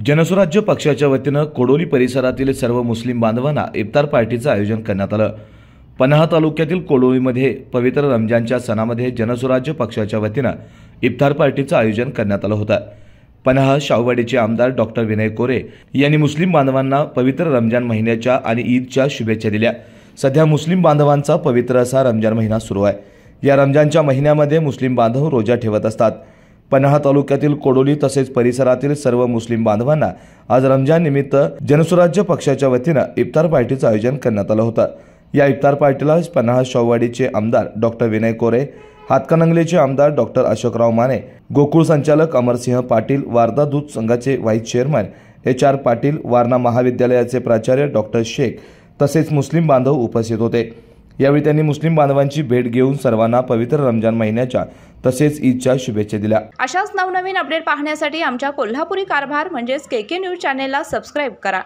जनसुराज्य पक्षाच्या वतीनं कोडोली परिसरातील सर्व मुस्लिम बांधवांना इफ्तार पार्टीचं आयोजन करण्यात आलं। पन्हाळा तालुक्यातील कोडोलीमध्ये पवित्र रमजानच्या सणामध्ये जनसुराज्य पक्षाच्या वतीनं इफ्तार पार्टीचं आयोजन करण्यात आलं होतं। पन्हाळा शाहूवाडीचे आमदार डॉक्टर विनय कोरे यांनी मुस्लिम बांधवांना पवित्र रमजान महिन्याच्या आणि ईदच्या शुभेच्छा दिल्या। सध्या मुस्लिम बांधवांचा पवित्र असा रमजान महिना सुरू आहे। या रमजानच्या महिन्यामध्ये मुस्लिम बांधव रोजा ठेवत असतात। पन्हाळा तालुक्यातील कोडोली तसेच परिसरातील सर्व मुस्लिम बांधवांना आज रमजान निमित्त जनसुराज्य पक्षाच्या वतीनं इफ्तार पार्टीचं आयोजन करण्यात आलं होतं। या इफ्तार पार्टीला पन्हाळा शाहूवाडीचे आमदार डॉक्टर विनय कोरे, हातकणंगलेचे आमदार डॉक्टर अशोकराव माने, गोकुळ संचालक अमरसिंह पाटील, वारदा दूध संघाचे vice chairman HR Patil, Warana महाविद्यालयाचे प्राचार्य डॉक्टर शेख तसेच मुस्लिम बांधव उपस्थित होते। यावेळी त्यांनी मुस्लिम बांधवांची भेट घेऊन सर्वांना पवित्र रमजान महिन्याच्या तसेच ईदच्या शुभेच्छा दिल्या। अशाच नवनवीन अपडेट पाहण्यासाठी आमच्या कोल्हापुरी कारभार म्हणजेच KK न्यूज चॅनेलला सबस्क्राइब करा।